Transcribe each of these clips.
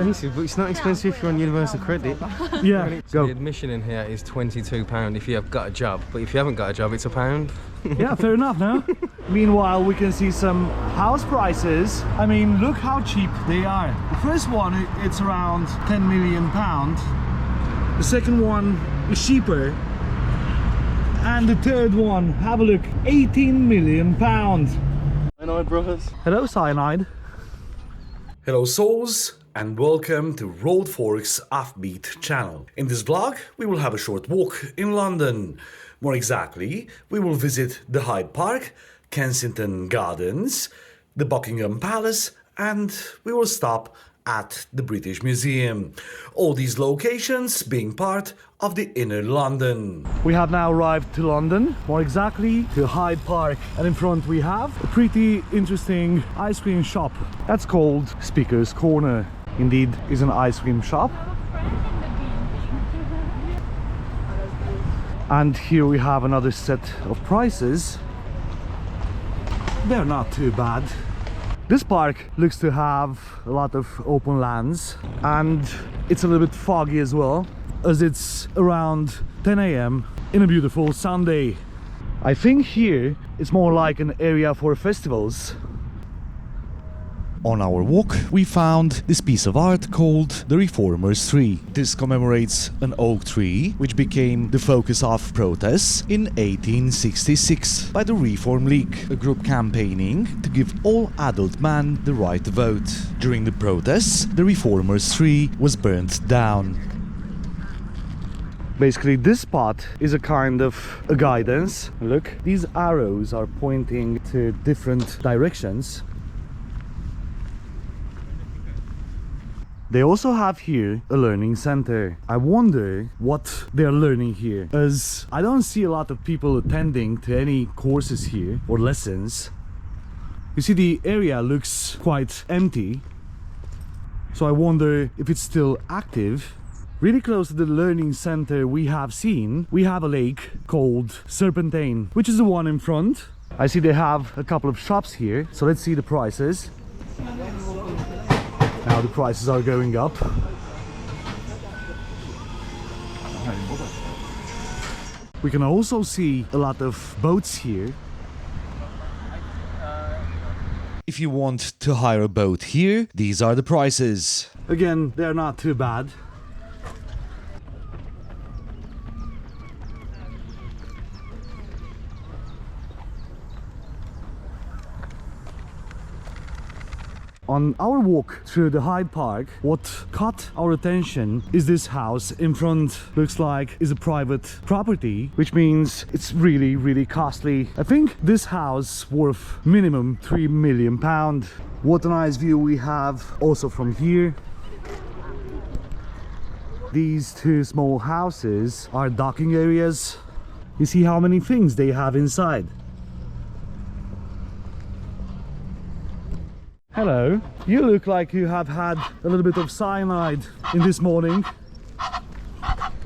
expensive, but it's not expensive if you're on Universal Credit. Yeah, go. The admission in here is £22 if you have got a job, but if you haven't got a job, it's £1. Yeah, fair enough, no? Meanwhile, we can see some house prices. I mean, look how cheap they are. The first one, it's around £10 million. The second one is cheaper. And the third one, have a look, £18 million. Cyanide Brothers. Hello, Cyanide. Hello souls and welcome to Road Forks Offbeat channel. In this vlog we will have a short walk in London. More exactly, we will visit the Hyde Park, Kensington Gardens, the Buckingham Palace, and we will stop at the British Museum. All these locations being part of the Inner London. We have now arrived to London, more exactly to Hyde Park, and in front we have a pretty interesting ice cream shop. That's called Speaker's Corner. Indeed, is an ice cream shop. And here we have another set of prices. They're not too bad. This park looks to have a lot of open lands, and it's a little bit foggy as well, as it's around 10 AM in a beautiful Sunday. I think here it's more like an area for festivals. On our walk, we found this piece of art called the Reformers Tree. This commemorates an oak tree which became the focus of protests in 1866 by the Reform League, a group campaigning to give all adult men the right to vote. During the protests, the Reformers Tree was burnt down. Basically, this spot is a kind of a guidance. Look, these arrows are pointing to different directions. They also have here a learning center. I wonder what they're learning here, as I don't see a lot of people attending to any courses here or lessons. You see, the area looks quite empty, so I wonder if it's still active. Really close to the learning center we have a lake called Serpentine, which is the one in front. I see they have a couple of shops here, so let's see the prices. Now the prices are going up. We can also see a lot of boats here. If you want to hire a boat here, these are the prices. Again, they're not too bad. On our walk through the Hyde Park, what caught our attention is this house in front. Looks like is a private property, which means it's really costly. I think this house worth minimum £3 million. What a nice view we have also from here. These two small houses are docking areas. You see how many things they have inside. Hello, you look like you have had a little bit of cyanide in this morning.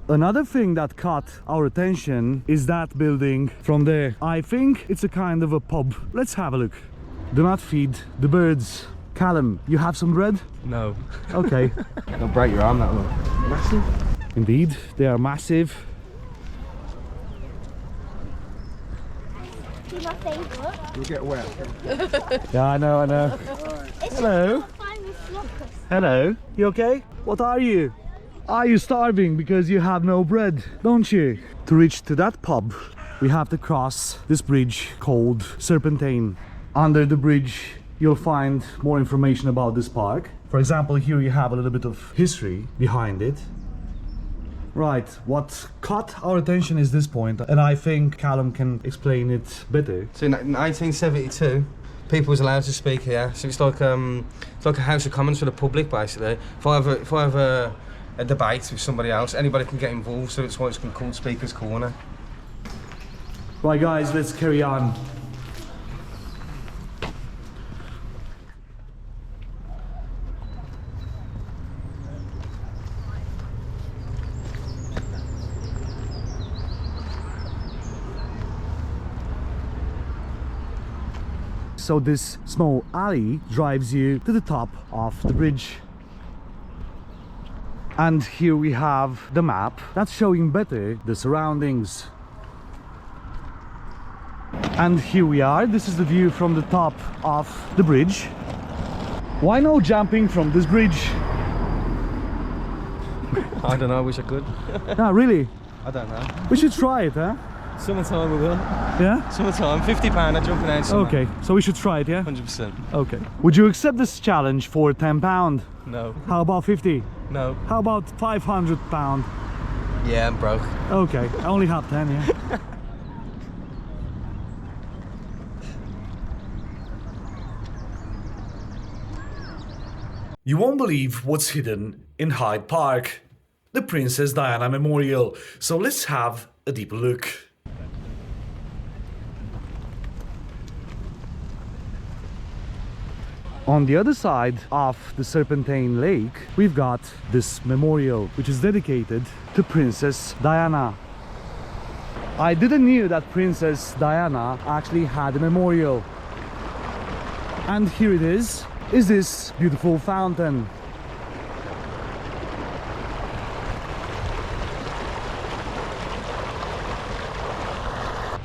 Another thing that caught our attention is that building from there. I think it's a kind of a pub. Let's have a look. Do not feed the birds. Callum, you have some bread? No. Okay. Don't break your arm, that look massive. Indeed, they are massive. My favourite. You get wet. Yeah, I know. Hello. Hello. Hello, you okay? What are you? Are you starving because you have no bread, don't you? To reach to that pub, we have to cross this bridge called Serpentine. Under the bridge, you'll find more information about this park. For example, here you have a little bit of history behind it. Right, what caught our attention is this point, and I think Callum can explain it better. So in 1872, people was allowed to speak here. So it's like a House of Commons for the public, basically. If I have a debate with somebody else, anybody can get involved. So it's why it's called Speaker's Corner. Right, guys, let's carry on. So this small alley drives you to the top of the bridge. And here we have the map that's showing better the surroundings. And here we are. This is the view from the top of the bridge. Why no jumping from this bridge? I don't know, I wish I could. No, really? I don't know. We should try it, huh? Summertime we will. Yeah? Summertime, £50 I'm jumping out summer. Okay, so we should try it, yeah? 100%. Okay. Would you accept this challenge for £10? No. How about 50? No. How about £500? Yeah, I'm broke. Okay, I only have 10, yeah? You won't believe what's hidden in Hyde Park, the Princess Diana Memorial. So let's have a deeper look. On the other side of the Serpentine Lake, we've got this memorial, which is dedicated to Princess Diana. I didn't knew that Princess Diana actually had a memorial. And here it is this beautiful fountain.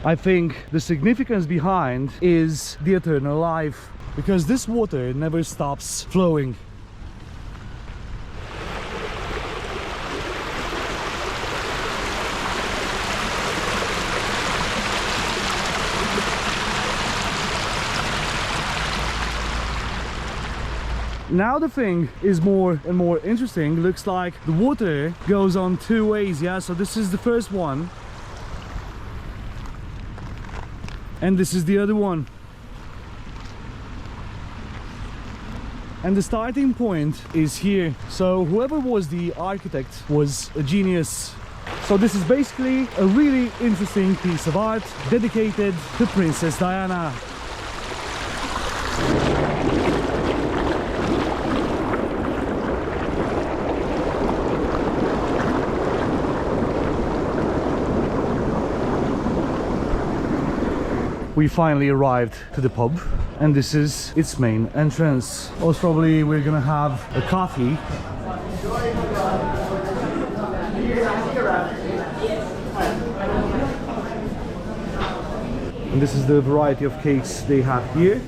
I think the significance behind is the eternal life, because this water never stops flowing. Now the thing is more and more interesting. Looks like the water goes on two ways, yeah? So this is the first one. And this is the other one. And the starting point is here. So whoever was the architect was a genius. So this is basically a really interesting piece of art dedicated to Princess Diana. We finally arrived to the pub, and this is its main entrance. Most probably we're gonna have a coffee. And this is the variety of cakes they have here.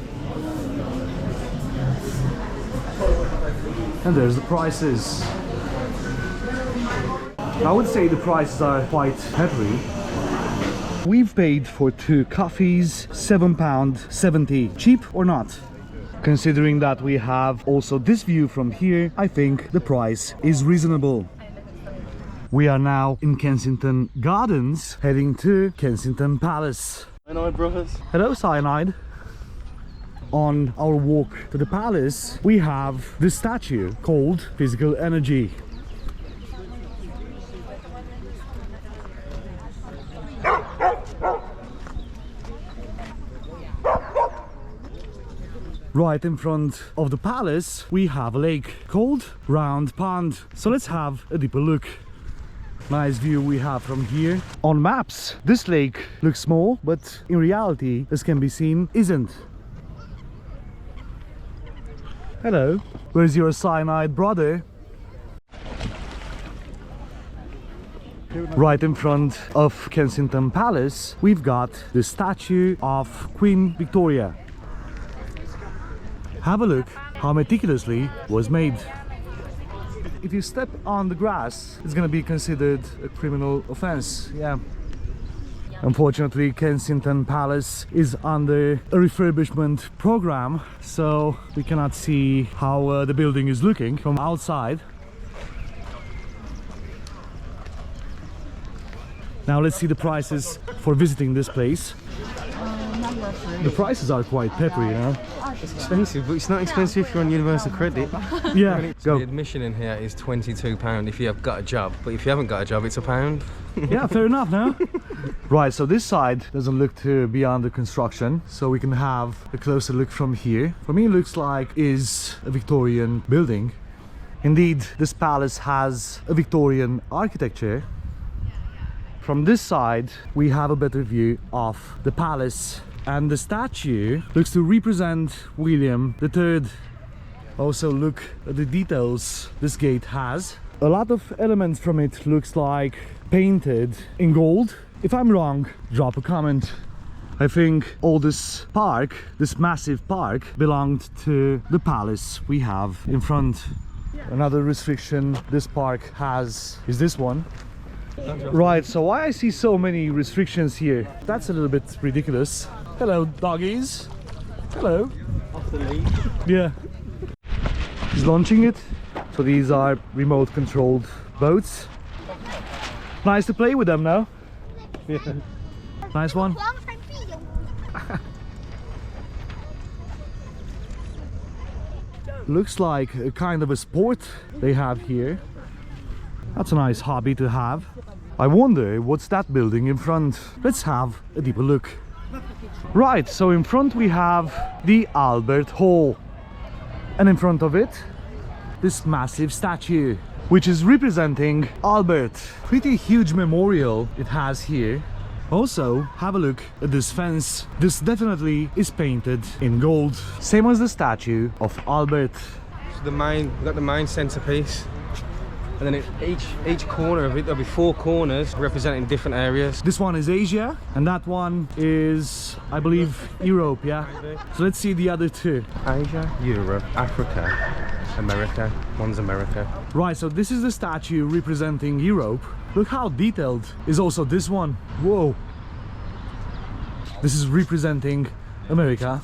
And there's the prices. I would say the prices are quite peppery. We've paid for 2 coffees, £7.70. Cheap or not? Considering that we have also this view from here, I think the price is reasonable. We are now in Kensington Gardens, heading to Kensington Palace. Cyanide brothers. Hello, Cyanide. On our walk to the palace, we have this statue called Physical Energy. Right in front of the palace, we have a lake called Round Pond. So let's have a deeper look. Nice view we have from here. On maps, this lake looks small, but in reality, as can be seen, isn't. Hello, where's your cyanide brother? Right in front of Kensington Palace, we've got the statue of Queen Victoria. Have a look how meticulously was made. If you step on the grass, it's gonna be considered a criminal offense. Yeah. Unfortunately, Kensington Palace is under a refurbishment program, so we cannot see how the building is looking from outside. Now let's see the prices for visiting this place. The prices are quite peppery, you know. It's expensive, but it's not expensive if you're on Universal Credit. Yeah, So go. the admission in here is £22 if you have got a job, but if you haven't got a job, it's £1. Yeah, fair enough, no? Right, so this side doesn't look to be under construction, so we can have a closer look from here. For me, it looks like is a Victorian building. Indeed, this palace has a Victorian architecture. From this side, we have a better view of the palace. And the statue looks to represent William III. Also look at the details this gate has. A lot of elements from it looks like painted in gold. If I'm wrong, drop a comment. I think all this park, this massive park, belonged to the palace we have in front. Another restriction this park has is this one. Right, so why I see so many restrictions here? That's a little bit ridiculous. Hello, doggies. Hello. Off the lead. Yeah. He's launching it. So these are remote controlled boats. Nice to play with them now. Yeah. Nice one. Looks like a kind of a sport they have here. That's a nice hobby to have. I wonder what's that building in front. Let's have a deeper look. Right, so in front we have the Albert Hall. And in front of it, this massive statue, which is representing Albert. Pretty huge memorial it has here. Also, have a look at this fence. This definitely is painted in gold. Same as the statue of Albert. So we've got the main centerpiece. And then each corner of it, there'll be 4 corners representing different areas. This one is Asia, and that one is, I believe, Europe, yeah? So let's see the other 2. Asia, Europe, Africa, America. One's America. Right, so this is the statue representing Europe. Look how detailed is also this one. Whoa. This is representing America.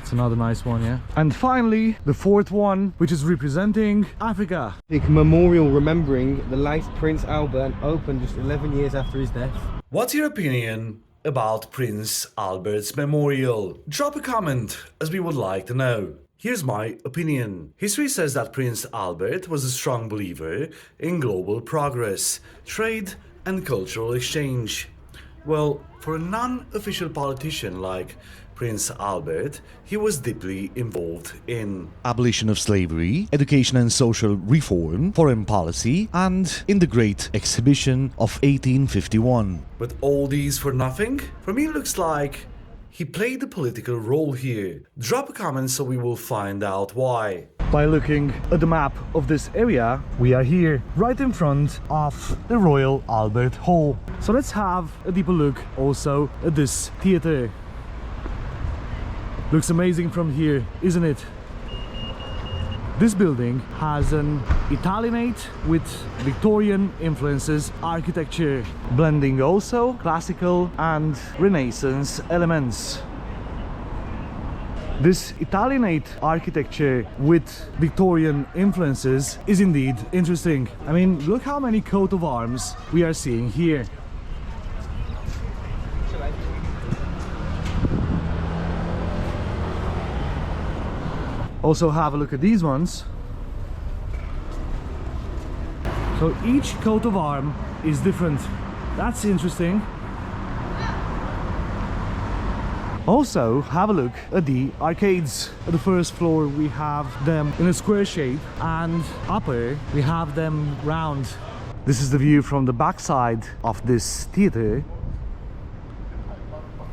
It's another nice one, yeah. And finally, the 4th one, which is representing Africa. The memorial remembering the late Prince Albert opened just 11 years after his death. What's your opinion about Prince Albert's memorial? Drop a comment, as we would like to know. Here's my opinion. History says that Prince Albert was a strong believer in global progress, trade and cultural exchange. Well, for a non-official politician like Prince Albert, he was deeply involved in abolition of slavery, education and social reform, foreign policy, and in the Great Exhibition of 1851. But all these for nothing? For me, it looks like he played a political role here. Drop a comment so we will find out why. By looking at the map of this area, we are here, right in front of the Royal Albert Hall. So let's have a deeper look also at this theater. Looks amazing from here, isn't it? This building has an Italianate with Victorian influences architecture, blending also classical and Renaissance elements. This Italianate architecture with Victorian influences is indeed interesting. I mean, look how many coat of arms we are seeing here. Also have a look at these ones. So each coat of arm is different. That's interesting. Also have a look at the arcades. At the first floor we have them in a square shape, and upper we have them round. This is the view from the backside of this theater.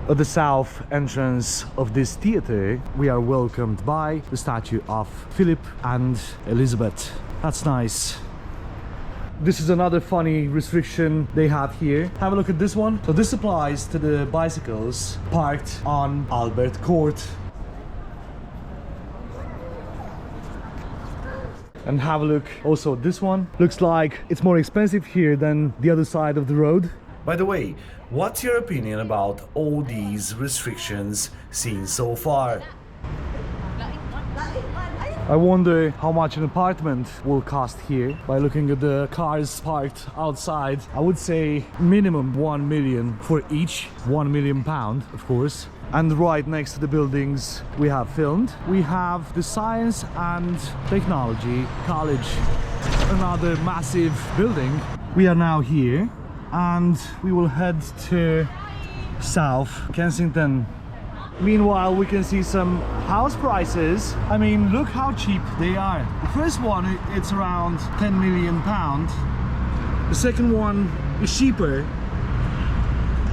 At the south entrance of this theater, we are welcomed by the statue of Philip and Elizabeth. That's nice. This is another funny restriction they have here. Have a look at this one. So this applies to the bicycles parked on Albert Court. And have a look also at this one. Looks like it's more expensive here than the other side of the road. By the way, what's your opinion about all these restrictions seen so far? I wonder how much an apartment will cost here. By looking at the cars parked outside, I would say minimum 1 million for each. £1 million, of course. And right next to the buildings we have filmed, we have the Science and Technology College. Another massive building. We are now here and we will head to South Kensington. Meanwhile, we can see some house prices. I mean, look how cheap they are. The first one, it's around £10 million. The second one is cheaper.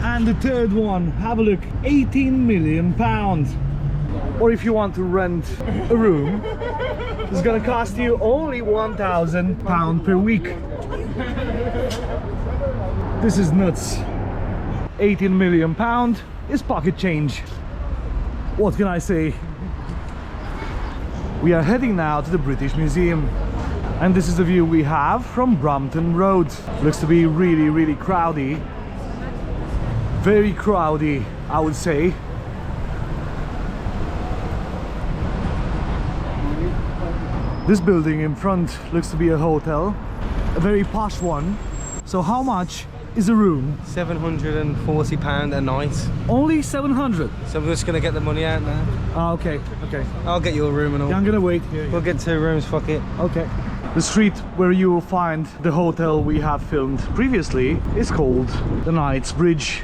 And the third one, have a look, £18 million. or if you want to rent a room, it's gonna cost you only £1,000 per week. This is nuts. £18 million is pocket change. What can I say? We are heading now to the British Museum, and this is the view we have from Brompton Road. Looks to be really crowdy. Very crowdy, I would say. This building in front looks to be a hotel, a very posh one. So how much is a room? £740 a night. Only 700. So we're just gonna get the money out now. Ah, okay. I'll get you a room and all. Yeah, I'm gonna wait here. We'll get 2 rooms, fuck it. Okay. The street where you will find the hotel we have filmed previously is called the Knightsbridge.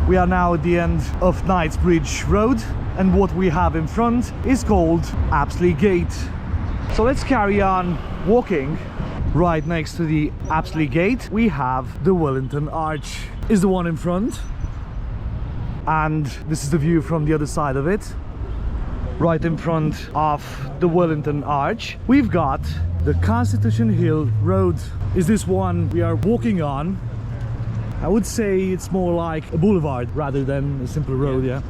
We are now at the end of Knightsbridge Road, and what we have in front is called Apsley Gate. So let's carry on walking. Right next to the Apsley Gate we have the Wellington Arch. Is the one in front, and this is the view from the other side of it. Right in front of the Wellington Arch we've got the Constitution Hill Road. Is this one we are walking on? I would say it's more like a boulevard rather than a simple road, yeah.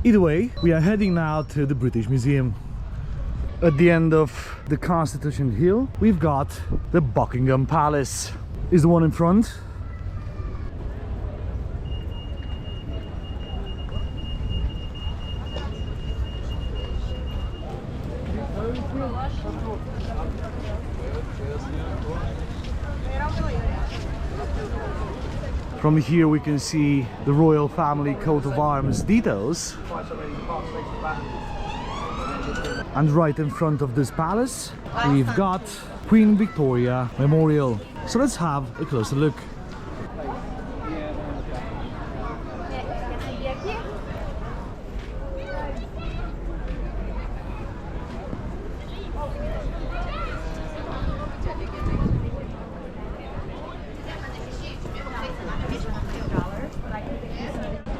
Either way, we are heading now to the British Museum. At the end of the Constitution Hill we've got the Buckingham Palace. Is the one in front. From here we can see the royal family coat of arms details. And right in front of this palace we've got Queen Victoria Memorial. So let's have a closer look.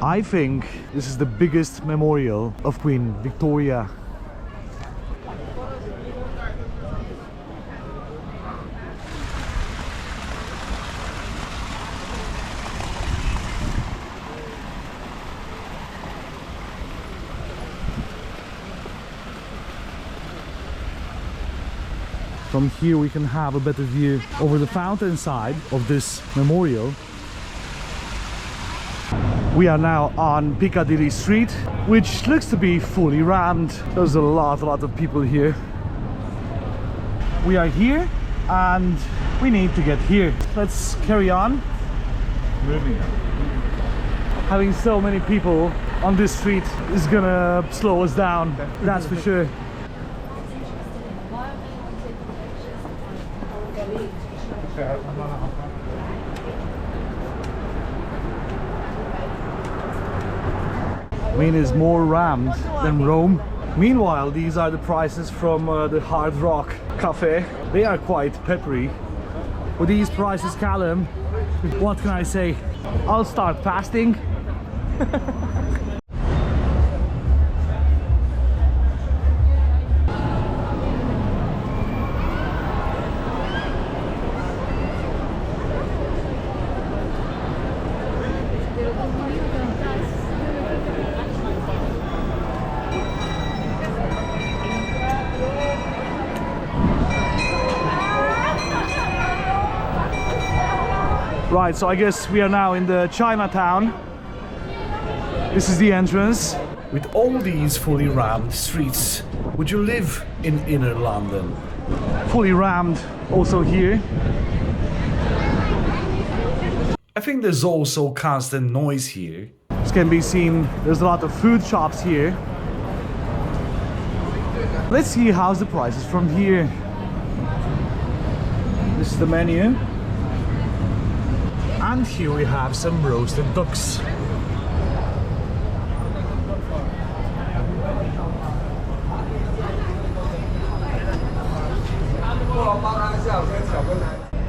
I think this is the biggest memorial of Queen Victoria. From here we can have a better view over the fountain side of this memorial. We are now on Piccadilly Street, which looks to be fully rammed. There's a lot of people here. We are here and we need to get here. Let's carry on. Having so many people on this street is gonna slow us down, that's for sure. Maine is more rammed than Rome. Meanwhile, these are the prices from the Hard Rock Cafe. They are quite peppery. With these prices, Callum, what can I say? I'll start fasting. Right, so I guess we are now in the Chinatown. This is the entrance. With all these fully rammed streets, would you live in inner London? Fully rammed also here. I think there's also constant noise here. As can be seen, there's a lot of food shops here. Let's see how's the prices from here. This is the menu. And here we have some roasted ducks.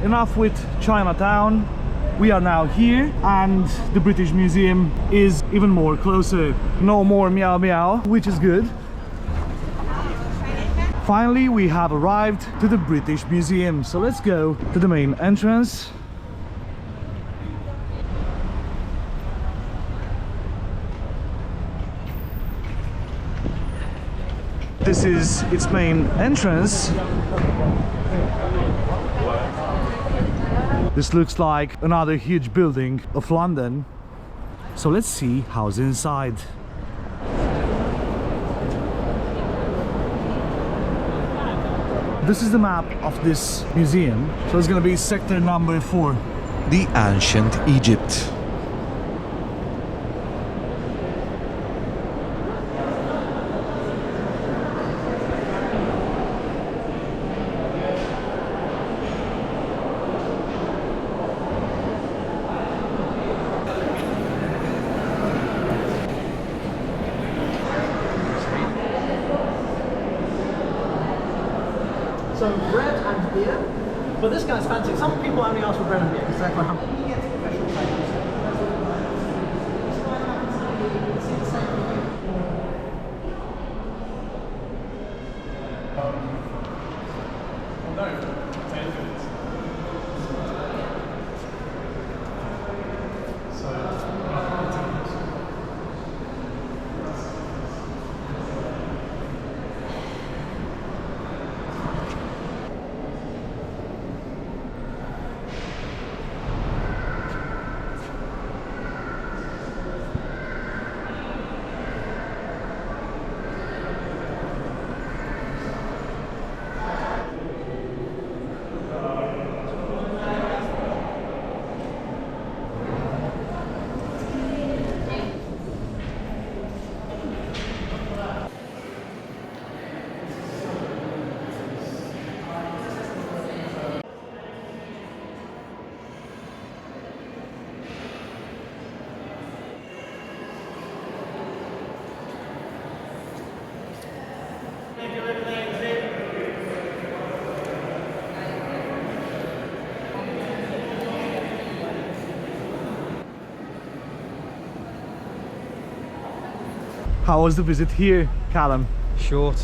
Enough with Chinatown. we are now here, and the British Museum is even more closer. No more meow meow, which is good. Finally, we have arrived to the British Museum, so let's go to the main entrance. This is its main entrance. This looks like another huge building of London. So let's see how's inside. This is the map of this museum. So it's gonna be sector number 4. The ancient Egypt. So bread and beer, but this guy's fancy. Some people only ask for bread and beer because they're quite hungry. He gets professional tables. How was the visit here, Callum? Short.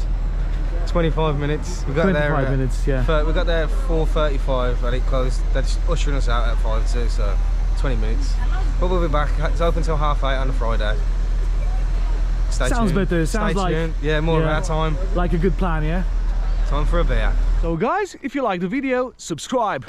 25 minutes. We got 25 there. minutes, yeah. We got there at 4:35 and it closed. They're just ushering us out at 5:02, so 20 minutes. But we'll be back. It's open till 8:30 on a Friday. Stay Sounds tuned. better. Stay Sounds like tuned. Yeah, more of our time. Like a good plan, yeah? Time for a beer. So guys, if you like the video, subscribe.